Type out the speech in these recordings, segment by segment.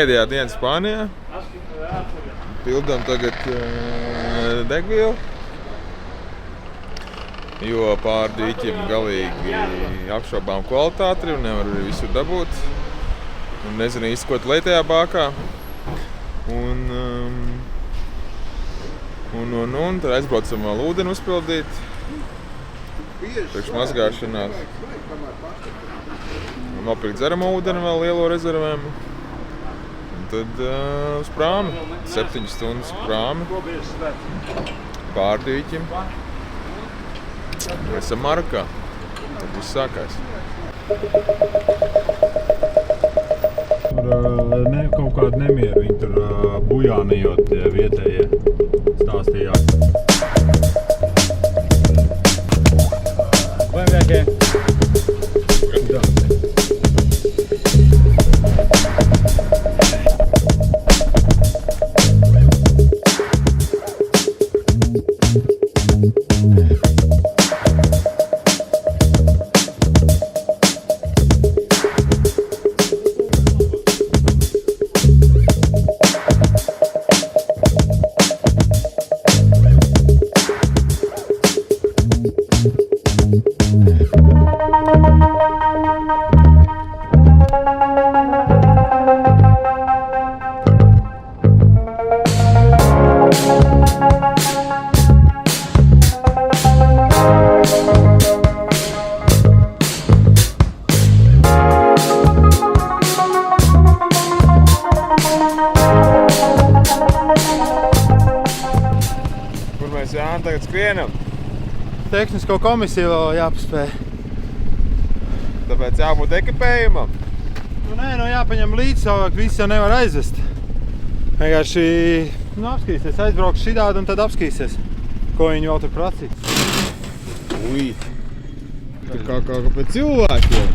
pēdējā diena Spānijā. Pildām tagad degvielu, jo pār dīķiem galīgi apšaubām kvalitāti un nevar visu dabūt. Un nezinu īsti, ko tu lej tajā bākā. Un tad aizbraucam vēl ūdeni uzpildīt. Priekš mazgāšanās. Nopirkt dzeramo ūdeni vēl lielo rezervējumu. Un tad uz prāmi. 7 stundas prāmi. Pār dīķim. Mēs esam Marokā. Tad viss sākās. Tur kaut kādu nemieru viņi tur bujānījot vietējie stāstījās. Vai vienkārši? Da. Tagad skrienam. Tehnisko komisiju vēl jāpaspēj. Tāpēc jābūt ekipējumam. Jāpaņem līdzi, savāk viss jau nevar aizvest. Vienkārši apskīsies, aizbrauks šitādi un tad apskīsies, ko viņi vēl tur prasīs. Ui, tur kā pēc cilvēkiem.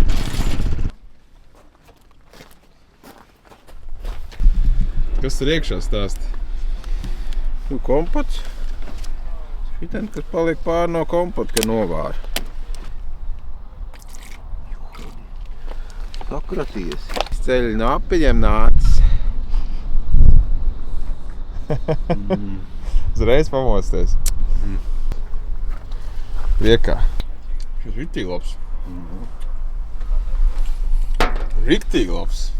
Kas tur iekšā stāsti? Kompots. Šitien, kas paliek pāri no kompota, ka novāra. Sakraties. Ceļi no apiņiem nācis. Uzreiz pamosties. Priekā. Šis riktīgi labs. Riktīgi labs.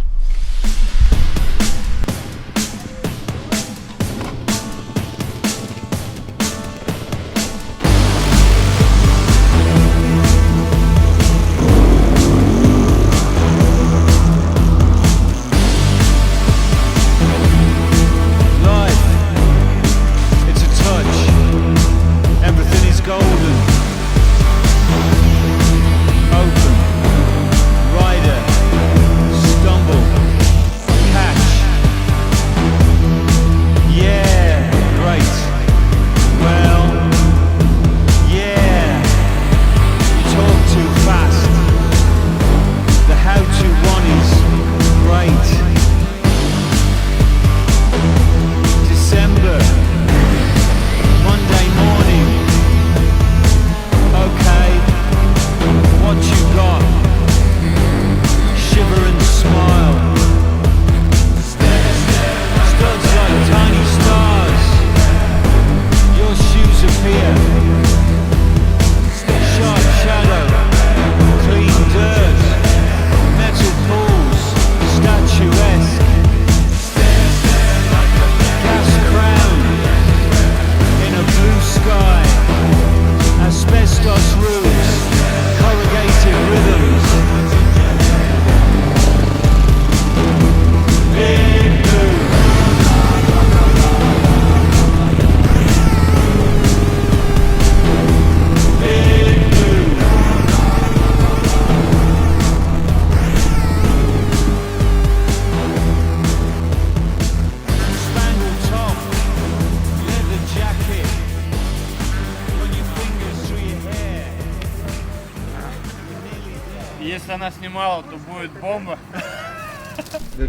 Если она снимала, то будет бомба.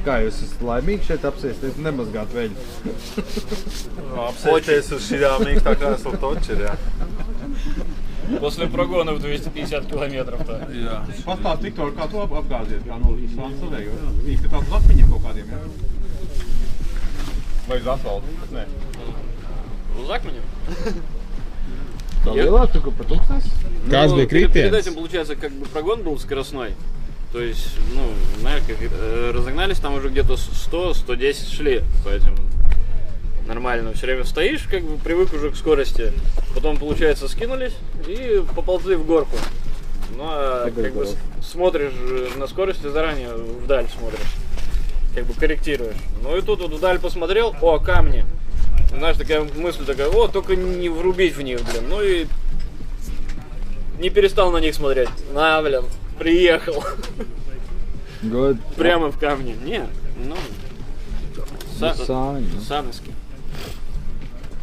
Kā jūs esat laimīgi šeit apsēsties, nemazgāt veļu? Apsēsties uz šitām mīkstākā asfaltoči ir, jā. После прогонов 250 километров-то. Pastāst, Viktor, kā tu apgāzies, kā no Īslandes savējo? Īsti tāds uz akmeņiem kaut kādiem, jā? Vai uz asfaltu? Nē. Uz akmeņiem. Tā lielā, tur, kur pa tūkstnes? Kāds bija Перед kritiens? этим, получается, как бы прогон был скоростной. То есть, ну, знаешь, как разогнались, там уже где-то 100-110 шли по этим. Нормально. Все время стоишь, как бы привык уже к скорости. Потом, получается, скинулись и поползли в горку. Ну, а как бы смотришь на скорости заранее, вдаль смотришь. Как бы корректируешь. Ну и тут вот вдаль посмотрел, о, камни. Знаешь, такая мысль такая, о, только не врубить в них, блин. Ну и не перестал на них смотреть. На, блин, приехал. Good. Прямо в камни. Не, ну, Sāņi. Sāniski.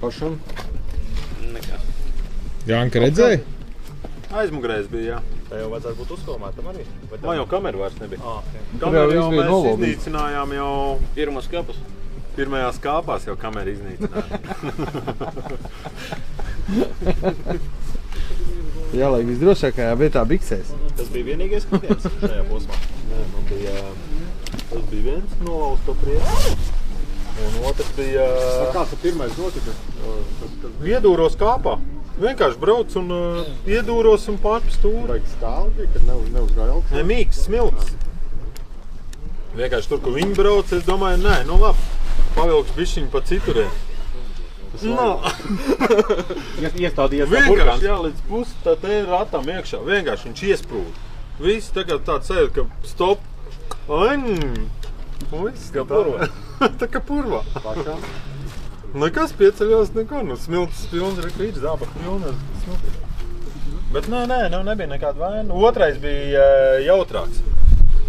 Pašam? Nekas. Jānka redzēja? Aizmugurēs bija, jā. Tā jau vajadzētu būt uzfilmētam arī. Man jau kameru vairs nebija. Tur jau Kameru jau viss bija mēs nolobīts. iznīcinājām jau Pirmas kapus. pirmajās kāpās, jau kameru iznīcinājām. Jāliek visdrošākajā vietā biksēs. Tas bija vienīgais kritiens šajā posmā. Nē, man bija, tas bija viens nolauz to priekšu. Un otrs bija... Kāds ir pirmais notika? Iedūros kāpā. Vienkārši brauc un iedūros un pārp stūri. Baigi stāli bija, kad neuzgāja augšā. Ne, mīks, smilts. Vienkārši tur, kur viņi brauc, es domāju, nē, nu labi, pavilkšu bišķiņu pa citurien. No. Iestādījies kā Vienkārši, burkāns. jā, līdz pusi tā te ratam iekšā. Vienkārši viņš iesprūd. Viss tagad tāds sajūt, ka stop. Viss Kā purvā. Tā kā purvā. Pašā. Nekas pieceļos neko, nu smilts pilns, rekrīts, zābak pilns, smilts. Bet nē, nebija nekāda vaina. Otrais bija jautrāks.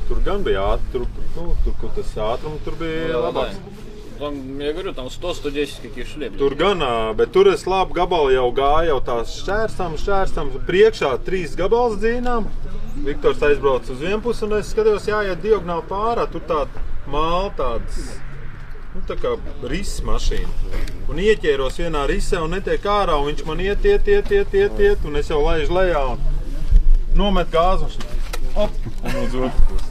Tur gan bija ātri, tur, kur tas ātrums, tur bija labāks. Там, я говорю, там 100-110 каких шли. блин. Tur gan, bet tur es labu gabalu jau gāju, jau tās šķērstam, priekšā 3 gabals dzīnām. Viktors aizbrauc uz vienpusi un es skatījos, jāiet diagonāli pārā, tur tāda māla tāds, nu tā kā rises mašīna. Un ieķēros vienā risē un netiek ārā, un viņš man iet, un es jau laižu lejā un nomet gāzu un op, un uz otru pusi.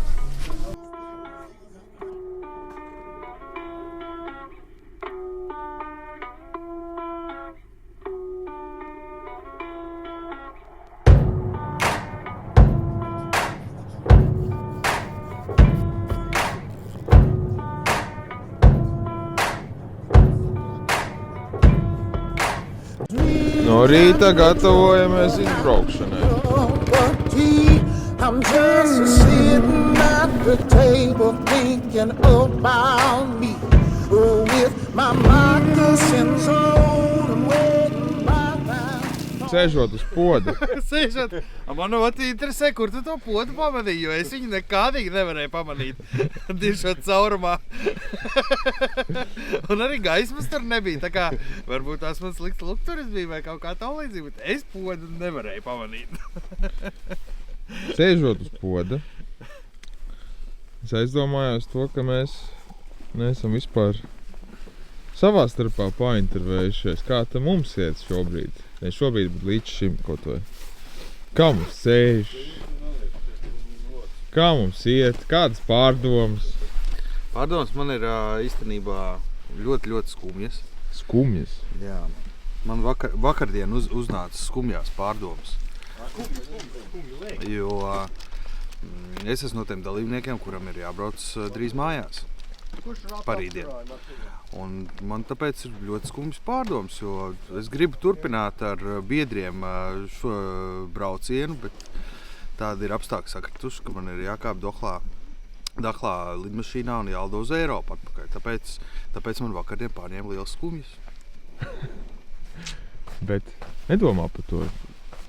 No rīta gatavojamies izbraukšanai. I'm just sitting at the table thinking about me with my moccasins on and waiting by time. Sēžot uz poda. Sēžot, man interesē, kur tu to podu pamanīji, jo es viņu nekādīgi nevarēju pamanīt. Dišot caurumā. Un arī gaismas tur nebija, tā kā varbūt tās man slikts lukturis bija vai kaut kā tam līdzīgi, bet es podu nevarēju pamanīt. Sēžot uz poda, es aizdomājos to, ka mēs neesam vispār savā starpā paintervējušies, kā te mums iet šobrīd. Ne šobrīd, bet līdz šim kaut vai. Kā mums sēž? Kā mums iet? Kādas pārdomas? Pārdomas man ir īstenībā ļoti skumjas. Skumjas? Jā. Man vakardien uznāca skumjās pārdomas. Jo es esmu no tiem dalībniekiem, kuram ir jābrauc drīz mājās. Parīdien. Un man tāpēc ir ļoti skumjas pārdomas, jo es gribu turpināt ar biedriem šo braucienu, bet tādi ir apstākļi sakrituši, ka man ir jākāp Dahlā lidmašīnā un jālido uz Eiropu atpakaļ. Tāpēc man vakardien pārņēma liels skumjas. Bet nedomā par to.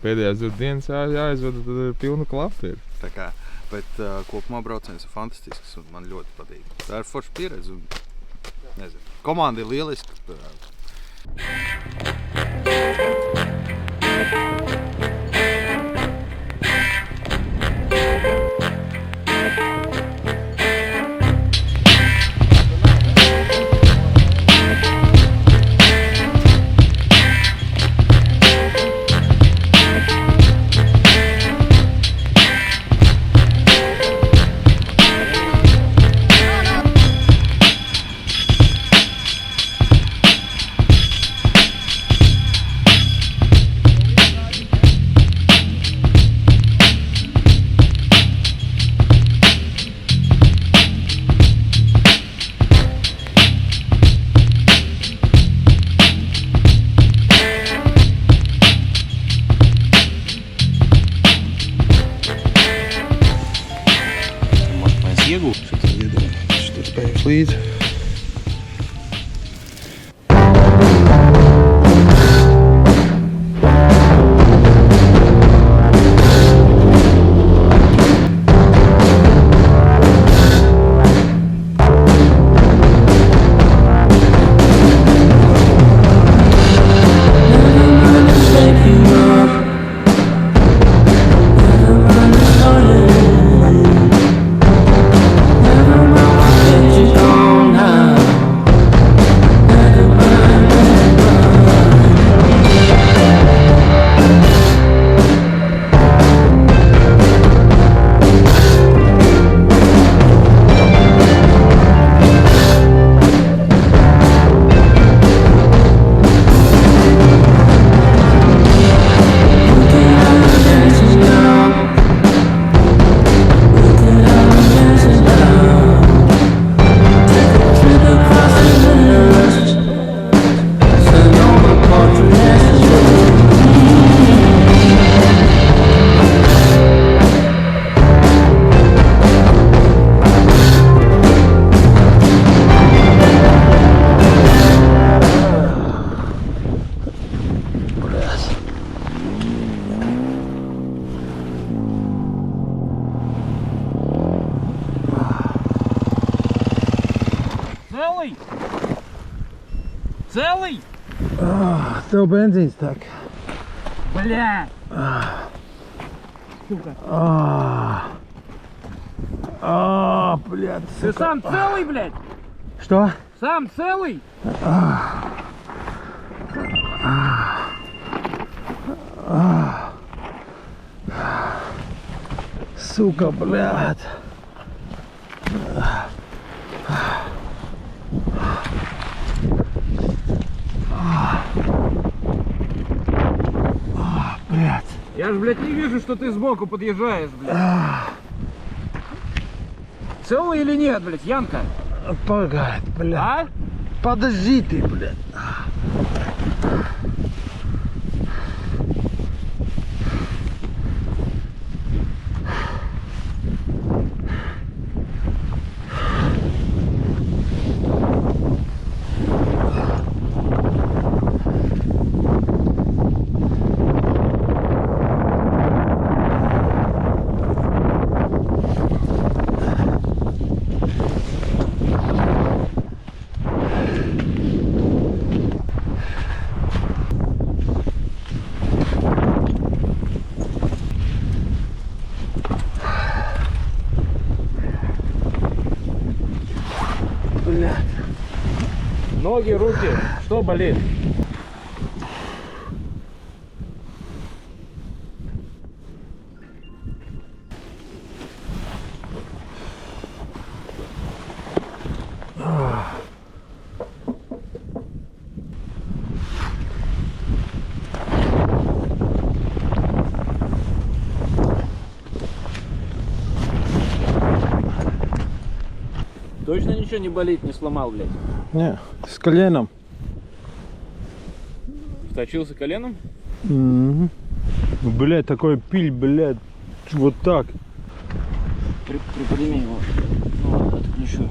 Pēdējās 2 dienas jāizvada, tad ir pilna klapta. Tā kā, bet kopumā brauciens ir fantastisks un man ļoti patīk. Tā ir forša pieredze un nezinu. Komanda ir lieliska. iegūt. Šis spējas līdzi. Целый? Целый? Tev benzīns tak. Бля! Сука. Блядь. Ты сам целый, блядь? Что? Сам целый? Сука, блядь. Блядь. Я ж, блядь, не вижу, что ты сбоку подъезжаешь, блядь. Целый или нет, блядь, Янка? Погодь, блядь. А? Подожди ты, блядь. Ноги, руки, что болит? Точно ничего не болит, не сломал, блядь? Не, с коленом. Вточился коленом? Блядь, такой пиль, блядь. Вот так. Приподними его. Ну, отключу.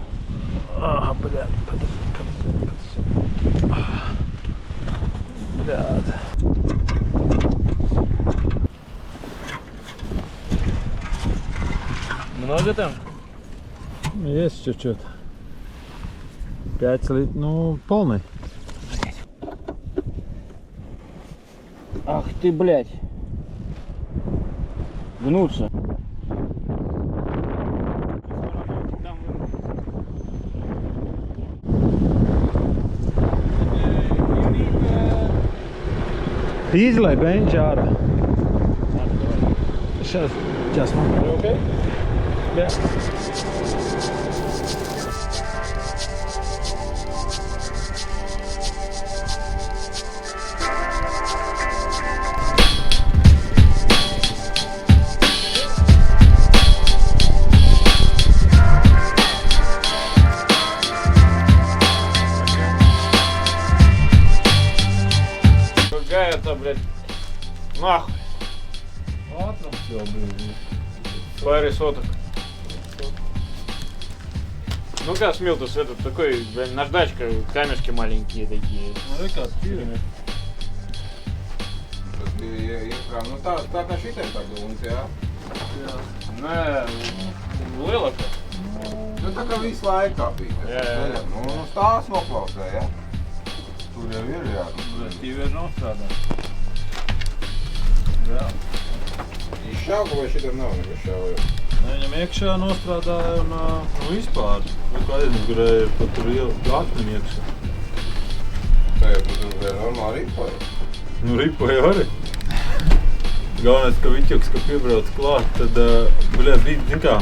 Блядь, блядь. Много там? Есть чуть-чуть. 5 литров, ну, полный. Ах ты, блядь. Гнуться. Izlai bench ārā. Сейчас, man. Okay? Какая-то, блядь, нахуй. Ātrums jau bija. Pāris sotок. Ну как Смилтус, этот такой, блин, наждачка, камешки маленькие такие. Nu, kā spīri. Tas bija iekrām, nu tā kā šitiem tā gulns, jā? Nē, lielāka. Nu tā kā visu laikā bija. Jā. Nu stāsts noklausē, jā? Tur jau ir, jā. Tīvi ir nostrādā. Jā. Izšauka vai šitam nav nekas šauja? Viņam iekšā nostrādāja un vispār. Nu, kā aizmugurē ir pat tur akmeņi iekšā. Tā jau tur bija normāli ripoja. Nu, ripoja arī. Galvenais, ka Viķoks, ka piebrauc klāt, tad, bija, zin kā,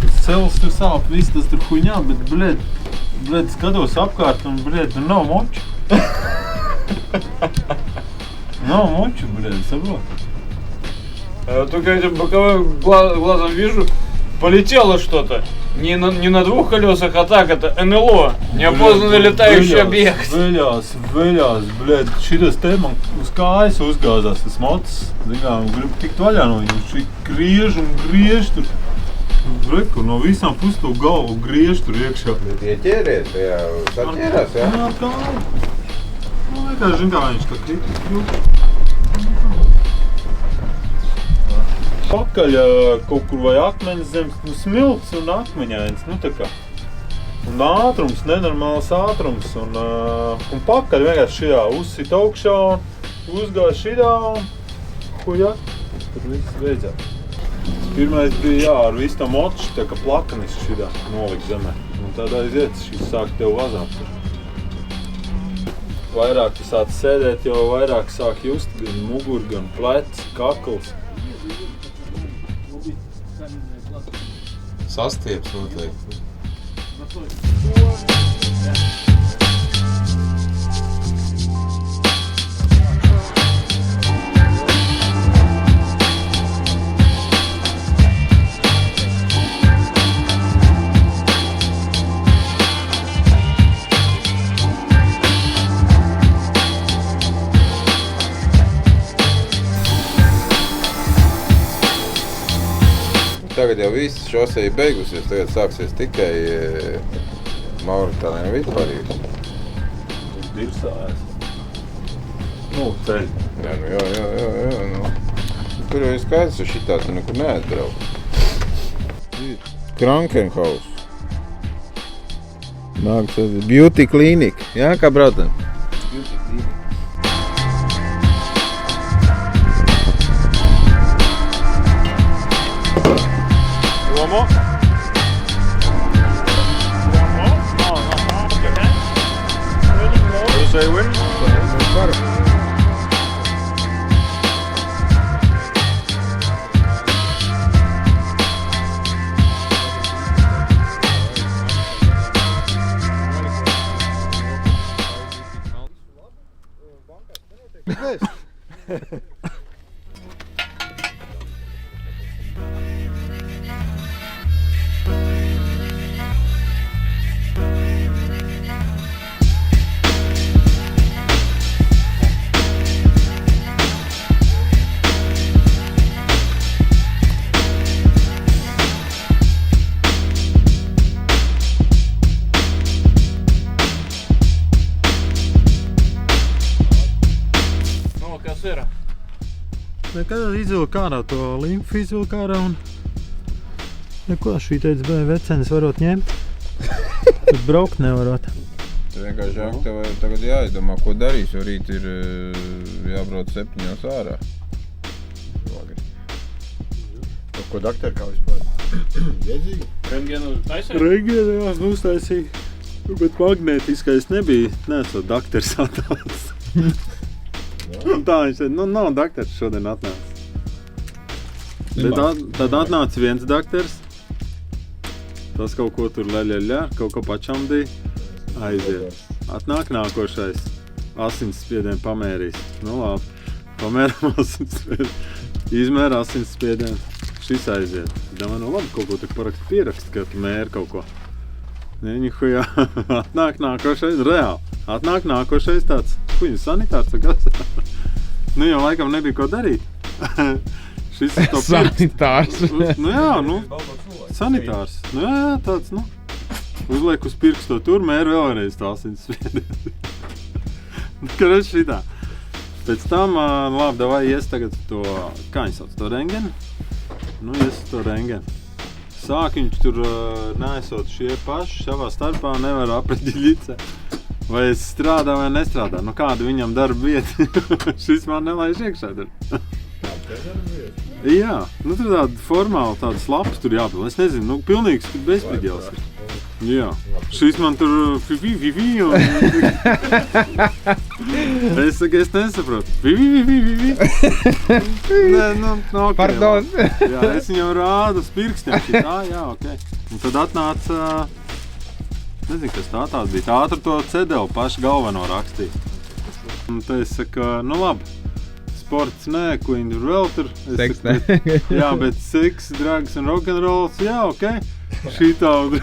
tas cels tur sāp, viss tas tur huņā, bet, skatos apkārt un, tur nav moču. Nav močу, saprot. Только этим боковым глазом вижу, полетело что-то. Не на двух колесах, а так, это НЛО. Неопознанный летающий объект. Veļās, šitas te man uz kājas uzgāzās tas mocis. Zinām, gribu tikt vaļā no viņu. Šī griež tur. Reku, no visām pus to galvu griež tur iekšā. Bet ieķēries, jā, saķērās, jā? Jā, kā. Nu, vienkārši, zin kā viņš kā krīt. Pakaļ kaut kur vai akmeņas zemes, nu smilts un akmeņains, nu tā kā. Un ātrums, nenormāls ātrums un pakaļ vienkārši šajā uzsit augšā un uzgāja šitā un hujak, tad viss beidzās. Pirmais bija jā, ar visu tā moču, tā kā plakanis šitā nolikt zemē. Un tad aiziet, šis sāk tev vazāt tur. Vairāk tu sāc sēdēt, jau vairāk sāk just gan mugur, gan pleci, kakls. Sastieps noteikti. Tagad jau viss šoseja beigusies, tagad sāksies tikai Mauritānija vidparība. Tas dirsājās. Nu, ceļ. Jā, nu. Tur jau ir skaidrs, ka šitā tu nekur neatbrauc. Krankenhaus. Nāk, tas ir beauty clinic. Jā, kā braucam? Beauty clinic. One more. What do you say, win? Nekad izvilka ārā to limfu, izvilka ārā un neko, šī teica, vecenis varot ņemt, bet braukt nevarot. Tu vienkārši žāk, tev tagad jāizdomā, ko darīs, jo rīt ir jābrauc 7 ārā. Ko dakteri kā vispār? Iedzīgi? Rentgenu taisēja? Rentgenu, jā, uztaisīja, bet magnētiskais nebija, nesot dakteris atnācis. Un tā viņš teica, nu nav dakteris šodien atnācis. Bet tad atnāca viens dakteris, tas kaut ko tur leļaļā, kaut ko pačamdīja, aiziet. Atnāk nākošais, asinsspiedienu pamērīs. Nu labi, pamēram asinsspiedienu, izmēra asinsspiedienu, šis aiziet. Domāju, nu labi, kaut ko tik pierakst, ka tu mēri kaut ko. Viņi hujā, atnāk nākošais, reāli. Atnāk nākošais tāds, sanitārs tagad. Nu jau laikam nebija ko darīt. Šis ir to Sanitārs. Nu jā, nu, sanitārs. Nu jā, tāds, nu. Uzliek uz pirkstu to tur, mēru vēlreiz tā asins spiedienu. Karoči šitā. Pēc tam, labi, davai ies tagad to, kā viņi sauc, to rengenu? Nu, ies to rengenu. Sāk viņš tur neesot šie paši savā starpā, nevar apreģiļice. Vai es strādā vai nestrādā. Nu, kāda viņam darba vieta? Šis man nelaiž iekšā tur. Jā, nu tur tāda formāla, tādas lapas tur jāpild. Es nezinu, nu, pilnīgs bezpriģēls ir. Jā, šis man tur fifi un... Es saku, es nesaprotu. Fifi. Nē, nu, ok. Pardon. Jā, es viņam rādu uz pirkstiem šitā, jā, ok. Un tad atnāca, nezinu, kas tā bija. Tā tur to cedelu pašu galveno rakstīja. Un tad es saku, nu labi, sports nē, ko viņi tur vēl tur. Seks nē. Jā, bet seks, drugs un rock'n'rolls, jā, ok. Šī tāda.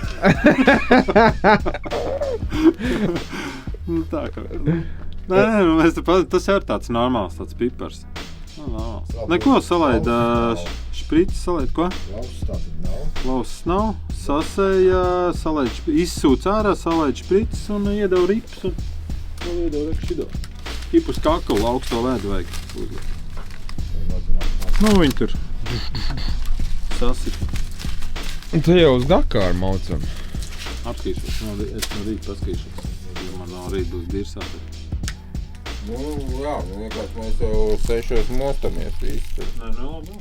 Nu tā kā. Nē, nu mēs te tas ir tāds normāls, tāds pipars. Normāls. Neko salaid, špricis salaid, ko? Lausas nav. Sasēja, salaid, izsūc ārā, salaid špricis un iedeva rips un iedeva šido. Kipus kakulu augsto vēdu vajag uzliek. Nu viņi tur sasit. Un tu jau uz Dakāru maucam. Apskīšos, es no rīta paskīšos, jo man no rīta būs dirsāti. Nu, jā, vienkārši mēs jau 6 mostamies visi. Nē, labi.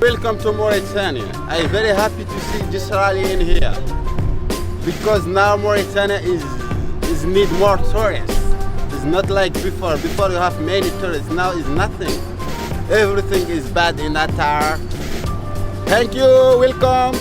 Welcome to Mauritania. I'm very happy to see this rally in here because now Mauritania is need more tourists. It's not like before. Before you have many tourists, now is nothing. Everything is bad in Atar. Thank you, welcome.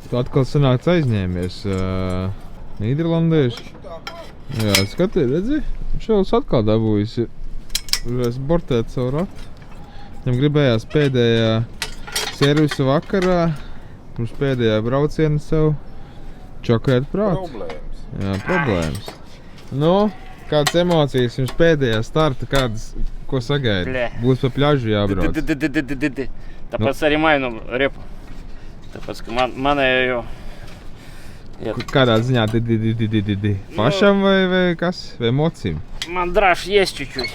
Tu atkal sanāc aizņēmies nīderlandieši. Jā, skaties, redzi? Šels atkal dabūjis ir bortēt savu ratu. Viņam gribējās pēdējā servisa vakarā, mums pēdējā brauciena sev čokēt prātu. Problēmas. Jā, problēmas. Nu, kādas emocijas jums pēdējā starta, kādas, ko sagaida? Bļē. Būs pa pļažu jābrauc. Tāpēc arī mainu repu. Tāpēc, ka manējo... Kādā ziņā pašam vai kas? Vai mocim? Мандраж есть чуть-чуть.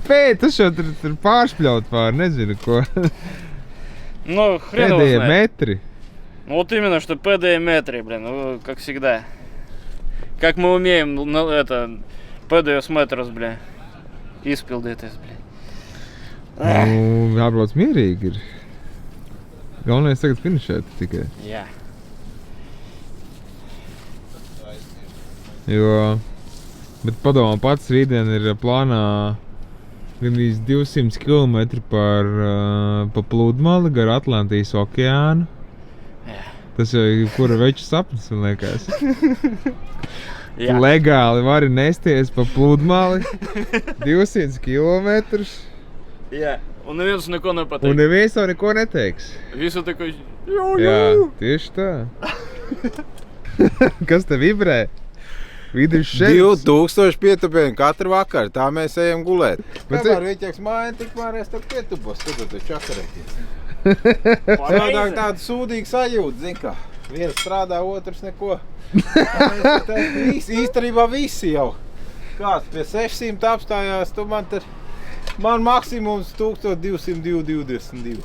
Pēc, tas jau tur pāršpļaut pār, nezinu ko. Ну, хрен его Pēdējie знает. metri. Ну, вот именно, что пэдые метры, блин, ну, как всегда. Как мы умеем, ну, это, пэдējos metrus, блин, izpildīties, блин. Nu, jābrauc mierīgi ir. Galvenais tagad finišēt tikai. Jā. Jo, bet padomā pats rītdien ir plānā gandrīz 200 km pa pludmali gar Atlantijas okeānu. Jā. Tas jau ir kura veču sapnis, man liekas. Jā. Legāli vari nesties pa pludmali 200 km. Jā. Un neviens neko nepateiks. Un neviens tev neko neteiks. Visu такой... Jā, tieši tā. Kas te vibrē? Vidus šeit. 2000 pietupienu katru vakaru, tā mēs ejam gulēt. Bet Kamēr Viķeks māja, tikmēr es tur pietupos, skatoties čakarēties. Sādāk tāda sūdīga sajūta, zin kā. Viens strādā, otrs neko. Īstenībā visi jau. Kāds pie 600 apstājās, tu man tur... Man maksimums 1222.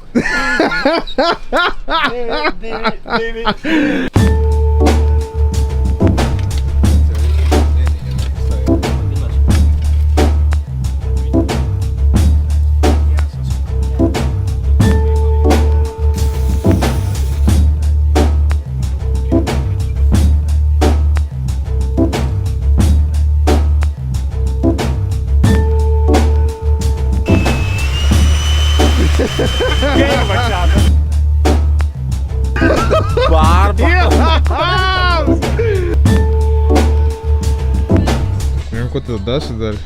Ko tu daži dari?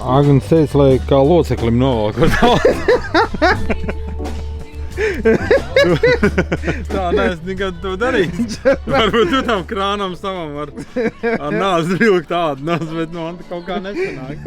Agnes teica, lai kā loceklim novalk ar tādu. Tā neesmu nekad to darījis. Varbūt tu tam krānam savam ar nāzi vilkt tādu nāzi, bet man kaut kā nesanāk.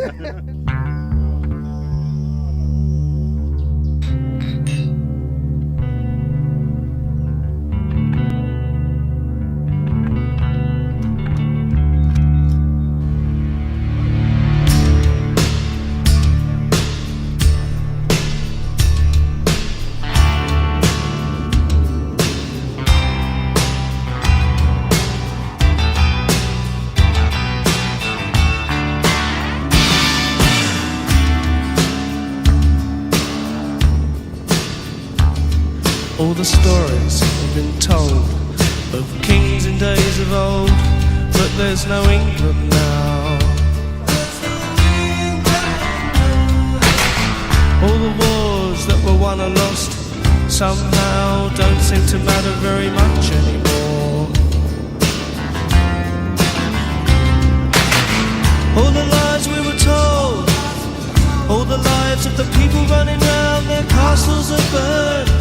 All the stories have been told of kings in days of old, but there's no England now. All the wars that were won or lost somehow don't seem to matter very much anymore. All the lies we were told, all the lives of the people running round, their castles are burned.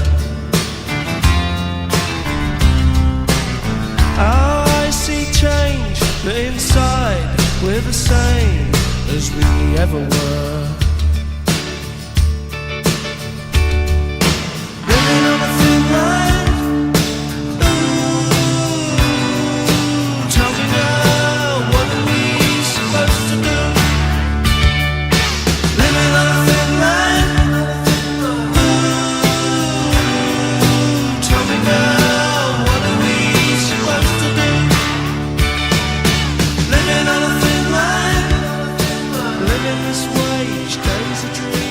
I see change, but inside we're the same as we ever were. Living on a thin line. Ooh, tell me now, what are we supposed to do? Living on a thin line. Ooh, tell me now, what are we supposed to do? Living on a thin line. Living this way, each day's a dream.